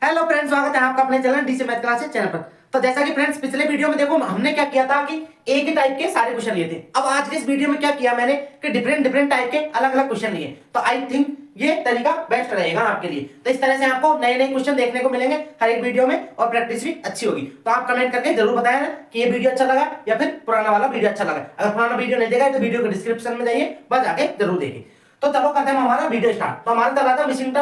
Hello friends, स्वागत है आपका अपने channel DC math classes channel पर। तो जैसा कि फ्रेंड्स पिछले वीडियो में देखो हमने क्या किया था कि एक ही टाइप के सारे क्वेश्चन लिए थे। अब आज के इस वीडियो में क्या किया मैंने कि डिफरेंट डिफरेंट टाइप के अलग अलग क्वेश्चन लिए। तो आई थिंक ये तरीका बेस्ट रहेगा आपके लिए। तो इस तरह से आपको नए नए क्वेश्चन देखने को मिलेंगे हर एक वीडियो में और प्रैक्टिस भी अच्छी होगी। तो आप कमेंट करके जरूर बताएं कि ये वीडियो अच्छा लगा या फिर पुराना वाला वीडियो अच्छा लगा। अगर पुराना वीडियो नहीं देखा तो वीडियो के डिस्क्रिप्शन में जाइए, बस जाके जरूर देखिए। तो चलो करते हैं हमारा वीडियो स्टार्ट। तो हमारा चल रहा था मिसिंग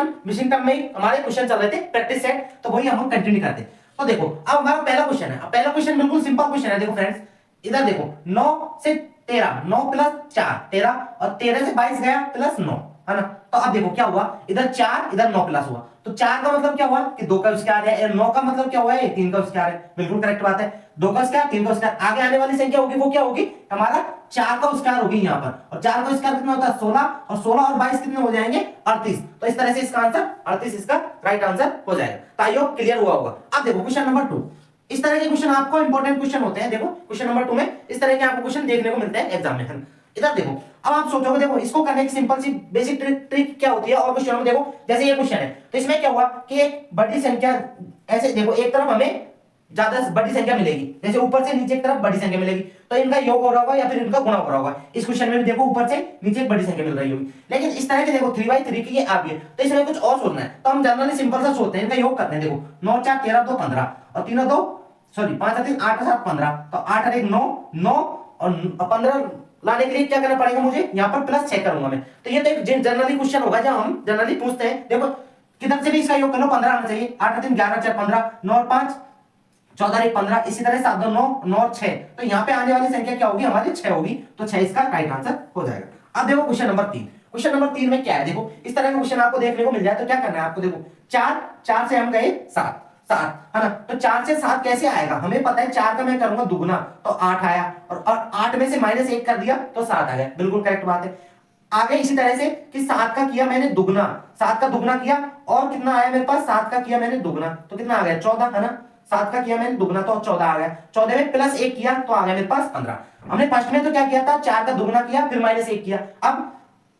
टर्म में ही हमारे क्वेश्चन चल रहे थे प्रैक्टिस सेट, तो वही हम कंटिन्यू करते हैं। तो देखो अब हमारा पहला क्वेश्चन है। अब पहला क्वेश्चन बिल्कुल सिंपल क्वेश्चन है। देखो फ्रेंड्स इधर देखो 9 से 13, 9 प्लस 4 13 और 13 से 22 गया प्लस 9, है ना। तो अब देखो क्या हुआ, इधर 4 इधर 9 प्लस हुआ। तो 4 का मतलब क्या हुआ कि 2 का स्क्वायर है, 9 का मतलब क्या हुआ है 3 का स्क्वायर है। बिल्कुल करेक्ट बात है, 2 का स्क्वायर 3 का स्क्वायर। आगे आने वाली संख्या होगी वो क्या होगी हमारा 4 का स्क्वायर होगी यहाँ पर। और 4 का स्क्वायर कितना होता है 16, और 16 और 22 कितने हो जाएंगे 38। तो इस तरह से इसका आंसर 38 इसका राइट आंसर हो जाएगा। तो आई होप क्लियर हुआ होगा। अब देखो क्वेश्चन नंबर 2। इस तरह के क्वेश्चन आपको इंपॉर्टेंट क्वेश्चन होते हैं। देखो क्वेश्चन नंबर 2 में इस तरह के आपको क्वेश्चन देखने को मिलते हैं एग्जाम में। इधर देखो अब आप सोचोगे, देखो इसको करने की सिंपल सी बेसिक ट्रिक क्या होती है। और क्वेश्चन में देखो जैसे ये क्वेश्चन है तो इसमें क्या हुआ कि एक बड़ी संख्या ऐसे देखो, एक तरफ हमें ज्यादा बड़ी संख्या मिलेगी, जैसे ऊपर से नीचे की तरफ बड़ी संख्या मिलेगी, तो इनका योग हो रहा होगा या फिर इनका गुणा हो रहा होगा। इस क्वेश्चन में भी देखो ऊपर से नीचे एक बड़ी संख्या मिल रही होगी। लेकिन इस तरह के देखो 3/3 की ये आ गई है, तो इसमें कुछ और सोचना है। तो हम जनरली सिंपल सा सोचते हैं, इनका योग करते हैं। देखो 9 4 13 2 15 और 3 2 सॉरी 5 3 8 7 15, तो 8 और 1 9 9 और 15 लाने के लिए क्या करना पड़ेगा मुझे, यहाँ पर प्लस 6 करूंगा मैं। तो ये तो एक जनरली क्वेश्चन होगा जब हम जनरली पूछते हैं। देखो किधर से भी इसका योग कर लो 15 आना चाहिए। 8 3 11 4 15 9 और 5 14 1 15, इसी तरह 7 2 9 9 और 6, तो यहाँ पे आने वाली संख्या क्या होगी हमारी 6 होगी। तो 6 इसका राइट आंसर हो जाएगा। अब देखो क्वेश्चन नंबर 3। क्वेश्चन नंबर 3 में क्या है, देखो इस तरह का क्वेश्चन आपको देखने को मिल जाए तो क्या करना है आपको। देखो 4 से हम गए 7 है ना। तो 4 से 7 कैसे आएगा, हमें पता है 4 का मैं करूंगा दुगना तो 8 आया, और 8 में से -1 कर दिया तो 7 आ गया। बिल्कुल करेक्ट बात है। आगे इसी तरह से कि 7 का किया मैंने दुगना, 7 का दुगना किया और कितना आया मेरे पास 7 का किया मैंने दुगना तो कितना आ गया 14, है ना। 7 का किया मैंने दुगना तो 14 आ गया। 14 में +1 किया तो आ गया मेरे पास 15। हमने फर्स्ट में तो क्या किया था 4 का दुगना किया फिर -1 किया। अब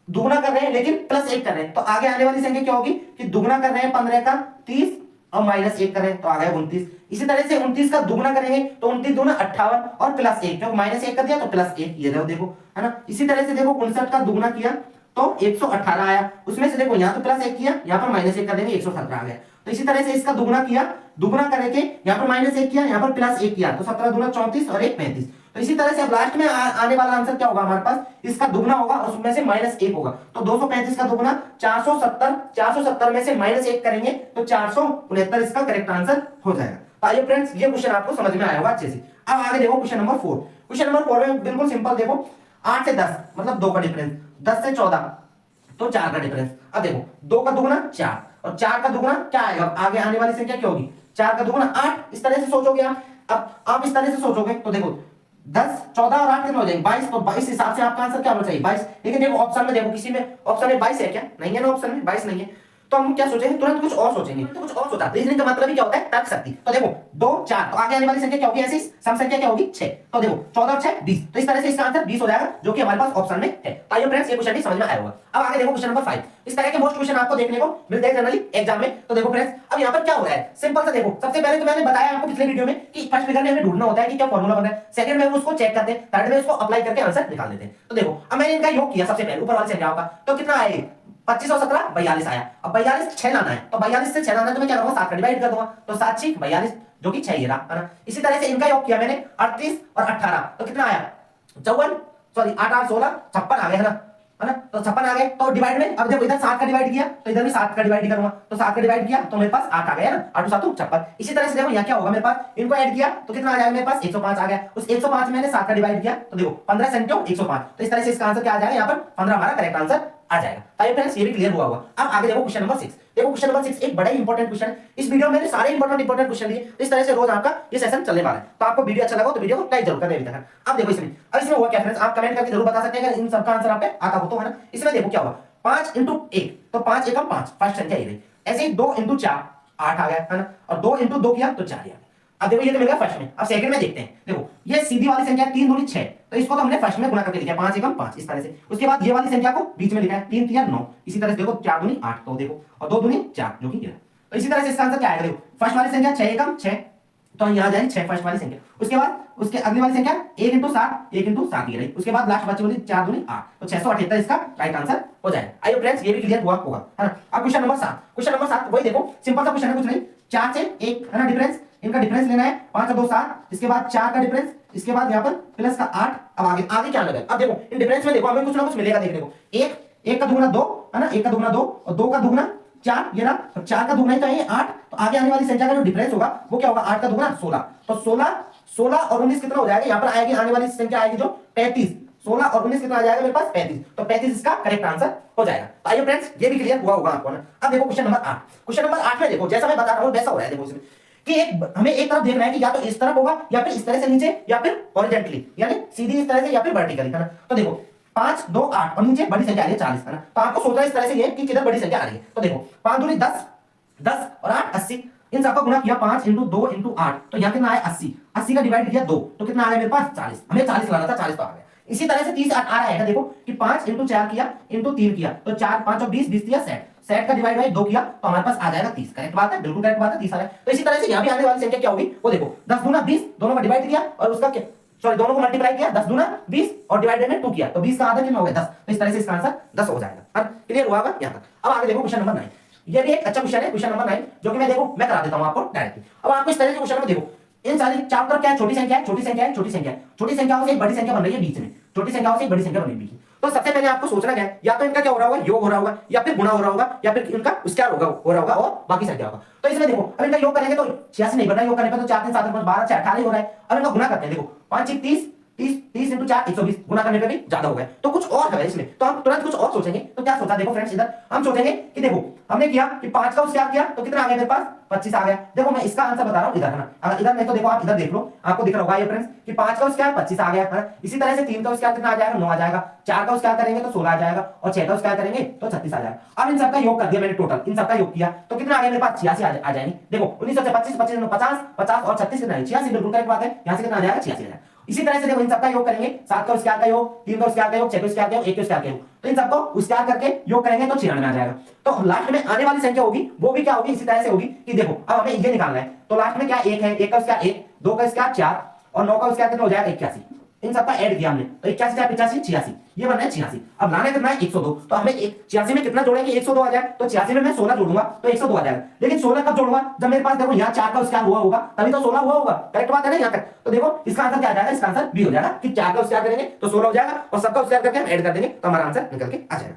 दुगना कर रहे हैं लेकिन +1 कर रहे हैं, तो आगे आने वाली संख्या क्या होगी कि दुगना कर रहे हैं 15 का 30 और -1 कर रहे हैं तो आ गया 29। इसी तरह से 29 का दुगना करेंगे तो 29 दूना 58 और +1, क्योंकि -1 कर दिया तो +1 ये देखो, है ना। इसी तरह से देखो 59 का दुगना किया तो 118 आया। उसमें से देखो यहाँ तो +1 किया, यहाँ पर -1 कर देंगे 117 आ गया। तो इसी तरह से इसका दुगना किया, दुगना करके यहाँ पर -1 किया, यहाँ पर +1 किया तो 17 दूना 34 और 1 35। तो इसी तरह से अब लास्ट में आने वाला आंसर क्या होगा हमारे पास, इसका दुगना होगा और उसमें से -1 होगा। तो 235 का दुगना 470, 470 में से -1 करेंगे तो 469 इसका करेक्ट आंसर हो जाएगा। तो आइए फ्रेंड्स ये क्वेश्चन आपको समझ में आया होगा अच्छे से। अब आगे देखो क्वेश्चन नंबर 4। क्वेश्चन नंबर 4 में बिल्कुल सिंपल, देखो 8 से 10 मतलब 2 का डिफरेंस, 10 से 14 तो 4 का डिफरेंस। अब देखो 2 का दुगना 4 और 4 का दुगना क्या आएगा, आगे आने वाली संख्या क्या होगी 4 का दुगना 8। इस तरह से सोचोगे आप। अब आप इस तरह से सोचोगे तो देखो 10 14 और 8 कितना हो जाएंगे 22, तो 22 हिसाब से आपका आंसर क्या होना चाहिए 22। लेकिन देखो ऑप्शन में देखो किसी में ऑप्शन में 22 है क्या, नहीं है ना, ऑप्शन में 22 नहीं है। तो हम क्या सोचेंगे तुरंत कुछ और सोचेंगे, तो कुछ और सोचा। रीजनिंग का मतलब ही क्या होता है तर्क शक्ति। तो देखो 2 4 तो आगे आने वाली संख्या क्या होगी ऐसी सम संख्या क्या होगी 6। तो देखो 14 और 6 20, तो इस तरह से इसका आंसर 20 हो जाएगा जो कि हमारे पास ऑप्शन में है। तो आइए फ्रेंड्स ये क्वेश्चन भी समझ में आया होगा। अब आगे देखो क्वेश्चन नंबर 5। इस तरह के मोस्ट क्वेश्चन आपको देखने को मिलते हैं जनरली एग्जाम में। तो देखो फ्रेंड्स अब यहाँ पर क्या हो रहा है सिंपल सा, देखो सबसे पहले तो मैंने बताया आपको पिछले वीडियो में कि फर्स्ट फिगर में हमें ढूंढना होता है कि क्या फॉर्मूला बन रहा है, सेकंड में उसको चेक करते हैं, थर्ड में उसको अप्लाई करके आंसर निकाल देते हैं। तो देखो अब मैंने इनका योग किया सबसे पहले ऊपर वाली संख्याओं का, तो कितना आए 25 और 17 42 आया। अब 42 6 लाना है, तो 42 से 6 लाना है तो मैं क्या करूंगा 7 का डिवाइड कर दूंगा, तो 7 6 42 जो कि 6 ये रहा, है ना। इसी तरह से इनका योग किया मैंने 38 और 18 तो कितना आया 54 सॉरी 8 8 16 56 आ गए, है ना। तो 56 आ गए। तो डिवाइड में अब देखो इधर 7 का डिवाइड किया तो इधर भी 7 का डिवाइड करूंगा, तो 7 का डिवाइड किया तो मेरे पास 8 आ गया ना, 8 7 56। इसी तरह से देखो यहाँ क्या होगा मेरे पास, इनको ऐड किया तो कितना आ जाएगा मेरे पास 105 आ गया। उस 105 मैंने 7 का डिवाइड किया तो देखो 15 संख्या 105, तो इस तरह से इसका आंसर क्या आ जाएगा यहाँ पर 15 हमारा करेक्ट आंसर आ जाएगा। तो फ्रेंड्स ये भी क्लियर हुआ होगा। अब आगे देखो क्वेश्चन नंबर 6। देखो क्वेश्चन नंबर 6 एक बड़ा ही इंपॉर्टेंट क्वेश्चन है। इस वीडियो में मैंने सारे इंपॉर्टेंट क्वेश्चन लिए, तो इस तरह से रोज आपका ये सेशन चलने वाला है। तो आपको वीडियो अच्छा लगा तो वीडियो को लाइक जरूर करें अभी तक। अब देखो इसमें हुआ क्या फ्रेंड्स, आप कमेंट करके जरूर बता सकते हैं अगर इन सबका आंसर आप पे आता हो तो, है ना। इसमें देखो क्या हुआ 5 × 1 तो 5 1 5 फर्स्ट संख्या ये रही। ऐसे ही 2 × 4 8 आ गया, है ना। और 2 × 2 किया तो 4 आ गया। अब देखो ये तो मिल गया फर्स्ट में। अब सेकंड में देखते हैं, देखो ये सीधी वाली संख्या 3 दूनी 6, तो इसको तो हमने फर्स्ट में गुणा करके लिखा 5 1 5 इस तरह से। उसके बाद ये वाली संख्या को बीच में लिखा है 3 3 9, इसी तरह से देखो 4 दूनी 8 तो देखो और 2 दूनी 4 जो कि ये। तो इसी तरह से इसका आंसर क्या आएगा, देखो फर्स्ट वाली संख्या 6 एकम 6, तो यहाँ जाएगी 6 फर्स्ट वाली संख्या। उसके बाद उसके अगली वाली संख्या 1 इंटू 7, 1 इंटू 7 ये रही। उसके बाद लास्ट बची वाली 4 दूनी 8, तो 678 इसका राइट आंसर हो जाएगा। आइए फ्रेंड्स ये भी क्लियर हुआ होगा, है ना। अब क्वेश्चन नंबर 7, क्वेश्चन नंबर 7 वही देखो सिंपल सा क्वेश्चन है, कुछ नहीं, 4 से 1 है ना डिफरेंस, इनका डिफरेंस लेना है, 5 और 2 7, इसके बाद 4 का डिफरेंस, इसके बाद यहाँ पर प्लस का 8। अब आगे आगे क्या लगा, अब देखो इन डिफरेंस में देखो हमें कुछ ना कुछ मिलेगा, देखने को 1 का दुगुना 2 है ना, 1 का दुगुना 2 और 2 का दुगुना 4, ये ना 4 का दुगुना ही तो है 8, तो आगे आने वाली संख्या का जो डिफरेंस होगा वो क्या होगा, 8 का दुगुना 16, तो 16 और 19 कितना हो जाएगा, यहाँ पर आएगी आने वाली संख्या आएगी जो 35, 16 और 19 कितना आ जाएगा मेरे पास 35, तो 35 इसका करेक्ट आंसर हो जाएगा। तो आइए फ्रेंड्स ये भी क्लियर हुआ होगा आपको ना। अब देखो क्वेश्चन नंबर 8, क्वेश्चन नंबर 8 में देखो जैसा मैं बता रहा हूँ वैसा हो रहा है, देखो इसमें कि हमें एक तरफ देखना है कि या तो इस तरफ होगा या फिर इस तरह से नीचे या फिर हॉरिजॉन्टली यानी सीधी इस तरह से या फिर वर्टिकली, है ना। तो देखो 5 2 8 और नीचे बड़ी संख्या आ रही है 40, है ना। तो आपको सोचना इस तरह से ये कि किधर बड़ी संख्या आ रही है। तो देखो 5 दूनी 10, 10 और 8 80, इन सबका गुणा किया 5 इंटू 2 इंटू 8, तो यहाँ कितना आया 80, 80 का डिवाइड किया 2, तो कितना आ गया मेरे पास 40, हमें 40 लाना था, 40 तो आ गया। इसी तरह से 30 आ रहा है, देखो कि 5 इंटू 4 किया इंटू 3 किया, तो 4 5 और 20 20 किया 60, 60 का डिवाइड बाई 2 किया तो हमारे पास आ जाएगा 30, करेक्ट बात है, बिल्कुल करेक्ट बात है, 30 आ रहा है। तो इसी तरह से यहाँ भी आने वाली संख्या क्या होगी वो देखो 10 दूना 20, दोनों का डिवाइड किया और उसका क्या, सॉरी दोनों को मल्टीप्लाई किया, 10 दूना 20 और डिवाइडेड में 2 किया, तो 20 का आधा कितना हो गया 10, तो इस तरह से इसका आंसर 10 हो जाएगा। क्लियर हुआ यहाँ तक। अब आगे देखो क्वेश्चन नंबर 9, ये भी एक अच्छा क्वेश्चन है, क्वेश्चन नंबर 9 जो कि मैं करा देता हूं आपको डायरेक्टली। अब आपको इस तरह के क्वेश्चन में देखो इन सारी चारों तरफ क्या है, छोटी संख्या है, छोटी संख्या है, छोटी संख्या है, छोटी संख्याओं से एक बड़ी संख्या बन रही है बीच में, छोटी संख्याओं से एक बड़ी संख्या बन रही है बीच में। तो सबसे पहले आपको सोचना क्या है, या तो इनका क्या हो रहा होगा, योग हो रहा होगा, या फिर गुणा हो रहा होगा, या फिर इनका स्क्वायर हो रहा होगा और बाकी संख्या होगा। तो इसमें देखो अब इनका योग करेंगे तो 86 नहीं बन रहा है, योग करने पर तो 4 3 7 5 12 6 18 हो रहा है। अब इनका गुणा करते हैं, देखो 5 6 30, 30 इंटू 4 120, गुणा करने पे भी ज्यादा हो गया, तो कुछ और है इसमें, तो हम तुरंत कुछ और सोचेंगे। तो क्या सोचा देखो फ्रेंड्स, इधर हम सोचेंगे कि देखो हमने किया कि 5 का स्क्वायर किया तो कितना आ गया मेरे पास 25 आ गया। देखो मैं इसका आंसर बता रहा हूं इधर, है ना। अगर इधर नहीं तो देखो आप इधर देख लो, आपको दिख रहा होगा ये फ्रेंड्स कि 5 का स्क्वायर 25 आ गया, है। इसी तरह से 3 का स्क्वायर कितना आ जाएगा 9 आ जाएगा, 4 का स्क्वायर करेंगे तो 16 आ जाएगा और 6 का स्क्वायर करेंगे तो 36 आ जाएगा। अब इन सबका योग कर दिया मैंने, टोटल इन सबका योग किया तो कितना आ गया मेरे पास 86 आ जाएंगे। देखो 19 से 25 25 50 50 और 36 कितना है 86, बिल्कुल करेक्ट बात है, यहां से कितना आ जाएगा 86 आ जाएगा। इसी तरह से देखो इन सबका योग करेंगे, 7 का स्क्वायर का योग, 3 का स्क्वायर का योग, 6 का स्क्वायर का योग, 1 का स्क्वायर का योग, तो इन सबको स्क्वायर करके योग करेंगे तो 96 आ जाएगा। तो लास्ट में आने वाली संख्या होगी वो भी क्या होगी, इसी तरह से होगी कि देखो अब हमें ये निकालना है, तो लास्ट में क्या 1 है, 1 का स्क्वायर 1, 2 का स्क्वायर 4 और 9 का स्क्वायर कितना हो जाएगा 81, इन सबका ऐड किया हमने तो 81 4 85 86, ये बनना है 86। अब लाना कितना है 102, तो हमें 86 में कितना जोड़ेंगे 102 आ जाए, तो 86 में मैं 16 जोड़ूंगा तो 102 आ जाएगा। लेकिन 16 कब जोड़ूंगा, जब मेरे पास देखो यहाँ 4 का स्क्वायर हुआ होगा तभी तो 16 हुआ होगा, करेक्ट बात है ना यहाँ तक। तो देखो इसका आंसर क्या आ जाएगा, इसका आंसर बी हो जाएगा कि 4 का स्क्वायर करेंगे तो 16 हो जाएगा और सबका स्क्वायर करके हम ऐड कर देंगे तो हमारा आंसर निकल के आ जाएगा।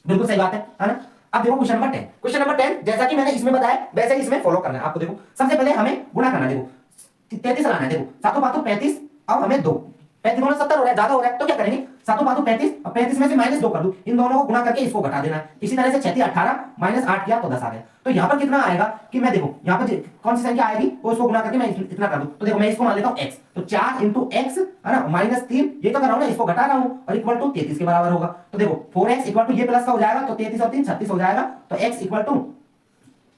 बिल्कुल सही बात है ना। अब देखो क्वेश्चन नंबर 10, क्वेश्चन नंबर 10 जैसा कि मैंने इसमें बताया वैसे ही इसमें फॉलो करना है आपको। देखो सबसे पहले हमें गुणा करना है, देखो 33 लाना है, देखो 7 5 35 और हमें 2 35 गुना 70 हो रहा है, ज्यादा हो रहा है, तो क्या करेंगे 7 5 35 और 35 में से -2 कर दूं, इन दोनों को गुणा करके इसको घटा देना है। इसी तरह से 36 18 -8 किया तो 10 आ गया। तो यहाँ पर कितना आएगा कि मैं देखो यहाँ पर कौन सी संख्या आएगी वो इसको गुणा करके मैं इतना कर दूं, तो देखो मैं इसको मान लेता हूँ x, तो 4 इंटू x है ना -3, ये तो कर रहा हूँ ना, इसको घटा रहा हूँ और इक्वल टू 33 के बराबर होगा। तो देखो 4x इक्वल टू ये प्लस का हो जाएगा तो 33 और 3 36 हो जाएगा, तो x equal to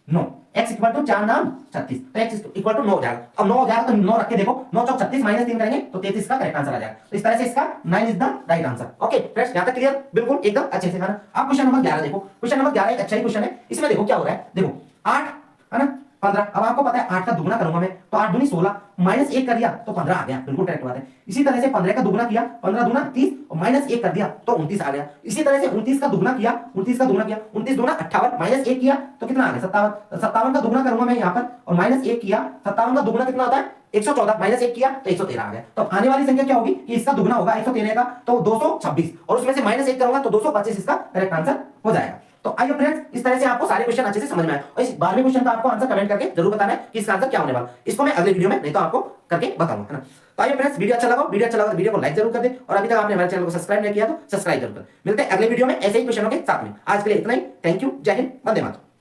9, x equal to 4 9 36, तो x इक्वल टू 9 हो जाएगा। अब 9 हो जाएगा तो 9 रख के देखो 9 चौक 36 -3 करेंगे तो 33 का करेक्ट आंसर आ जाएगा। तो इस तरह से इसका 9 is the right answer. Okay friends, यहां तक क्लियर, बिल्कुल एकदम अच्छे से करना। अब क्वेश्चन नंबर 11 देखो, क्वेश्चन नंबर 11 एक अच्छा ही क्वेश्चन है। इसमें देखो क्या हो रहा है, देखो 8 है ना 15, अब आपको पता है 8 का दुगना करूंगा मैं तो 8 दूनी 16 -1 कर दिया तो 15 आ गया, बिल्कुल करेक्ट बात है। इसी तरह से 15 का दुगना किया 15 दूना 30 और -1 कर दिया तो 29 आ गया। इसी तरह से 29 का दुगना किया 29 का दुगना किया 29 दूना 58 -1 किया तो कितना आ गया 57, 57 का दुगना करूंगा मैं यहाँ पर और -1 किया, 57 का दुगना कितना होता है 114, -1 किया तो 113 आ गया। तो आने वाली संख्या क्या होगी कि इसका दुगना होगा 113 का तो 226 और उसमें से -1 करूंगा तो 225 इसका करेक्ट आंसर हो जाएगा। तो आइए फ्रेंड्स, इस तरह से आपको सारे क्वेश्चन अच्छे से समझ में आए और इस 12वें क्वेश्चन का आपको आंसर कमेंट करके जरूर बताना है कि इसका आंसर क्या होने वाला। इसको मैं अगले वीडियो में नहीं तो आपको करके बताऊंगा, है ना। तो आइए फ्रेंड्स, वीडियो अच्छा लगा तो वीडियो को लाइक जरूर कर दें और अभी तक आपने हमारे चैनल को सब्सक्राइब नहीं किया तो सब्सक्राइब जरूर करें। मिलते हैं अगले वीडियो में ऐसे ही क्वेश्चनों के साथ में। आज के लिए इतना ही, थैंक यू, जय हिंद, वंदे मातरम।